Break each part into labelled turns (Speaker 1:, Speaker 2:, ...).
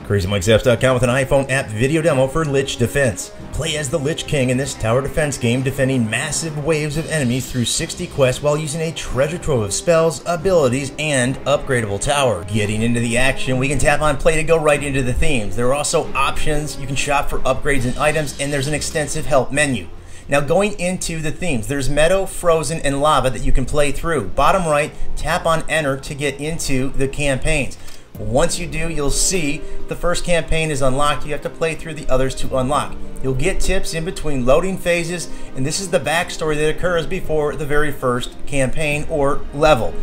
Speaker 1: CrazyMikesapps.com with an iPhone app video demo for Lich Defense. Play as the Lich King in this tower defense game, defending massive waves of enemies through 60 quests while using a treasure trove of spells, abilities, and upgradable tower. Getting into the action, we can tap on play to go right into the themes. There are also options. You can shop for upgrades and items, and there's an extensive help menu. Now going into the themes, there's meadow, frozen, and lava that you can play through. Bottom right, tap on enter to get into the campaigns. Once you do, you'll see the first campaign is unlocked. You have to play through the others to unlock. You'll get tips in between loading phases, and this is the backstory that occurs before the very first campaign or level.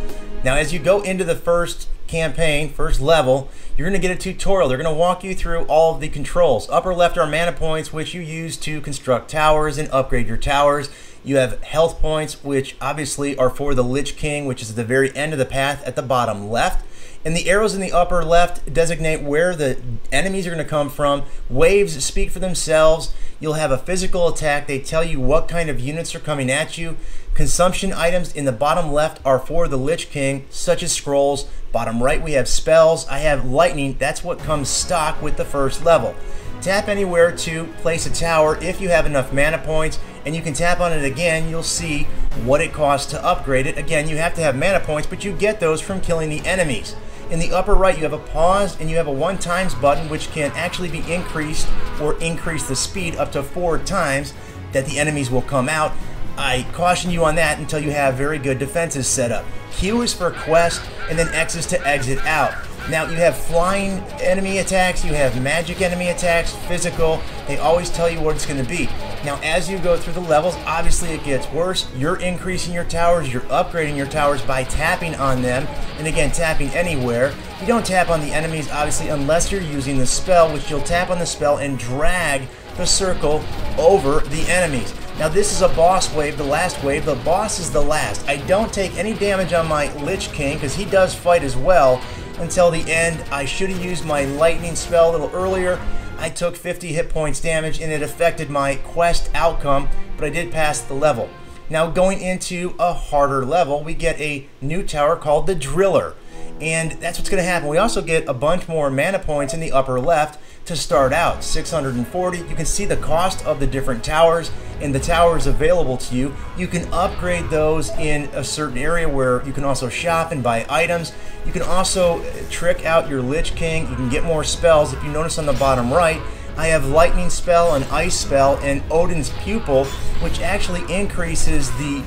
Speaker 1: Now as you go into the first campaign, first level, you're going to get a tutorial. They're going to walk you through all of the controls. Upper left are mana points, which you use to construct towers and upgrade your towers. You have health points, which obviously are for the Lich King, which is at the very end of the path at the bottom left. And the arrows in the upper left designate where the enemies are going to come from. Waves speak for themselves. You'll have a physical attack. They tell you what kind of units are coming at you. Consumption items in the bottom left are for the Lich King, such as scrolls. Bottom right, we have spells. I have lightning. That's what comes stock with the first level. Tap anywhere to place a tower if you have enough mana points, and you can tap on it again. You'll see what it costs to upgrade it. Again, you have to have mana points, but you get those from killing the enemies. In the upper right, you have a pause and you have a 1 times button, which can actually be increased or increase the speed up to 4 times that the enemies will come out. I caution you on that until you have very good defenses set up. Q is for quest, and then X is to exit out. Now you have flying enemy attacks, you have magic enemy attacks, physical. They always tell you what it's going to be. Now as you go through the levels, obviously it gets worse. You're increasing your towers, you're upgrading your towers by tapping on them, and again tapping anywhere. You don't tap on the enemies obviously unless you're using the spell, which you'll tap on the spell and drag the circle over the enemies. Now this is a boss wave, the last wave. The boss is the last. I don't take any damage on my Lich King because he does fight as well until the end. I should have used my lightning spell a little earlier. I took 50 hit points damage and it affected my quest outcome, but I did pass the level. Now going into a harder level, we get a new tower called the Driller. And that's what's going to happen. We also get a bunch more mana points in the upper left to start out, 640. You can see the cost of the different towers and the towers available to you. You can upgrade those in a certain area where you can also shop and buy items. You can also trick out your Lich King. You can get more spells. If you notice on the bottom right, I have lightning spell, an ice spell, and Odin's pupil, which actually increases the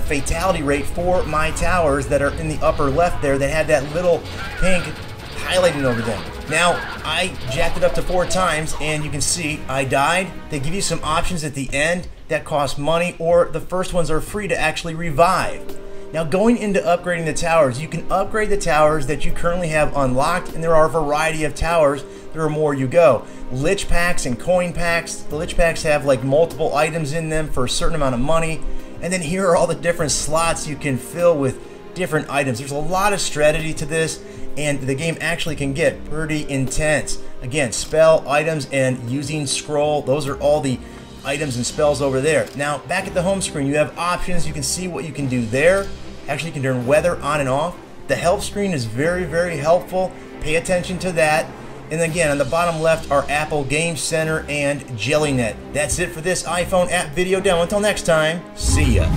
Speaker 1: fatality rate for my towers that are in the upper left there that had that little pink highlighting over them. Now, I jacked it up to 4 times, and you can see I died. They give you some options at the end that cost money, or the first ones are free to actually revive. Now, going into upgrading the towers, you can upgrade the towers that you currently have unlocked, and there are a variety of towers. There are more you go. Lich packs and coin packs. The Lich packs have like multiple items in them for a certain amount of money. And then here are all the different slots you can fill with different items. There's a lot of strategy to this, and the game actually can get pretty intense. Again, spell, items, and using scroll. Those are all the items and spells over there. Now, back at the home screen, you have options. You can see what you can do there. Actually, you can turn weather on and off. The help screen is very, very helpful. Pay attention to that. And again, on the bottom left are Apple Game Center and Jellyoasis. That's it for this iPhone app video demo. Until next time, see ya.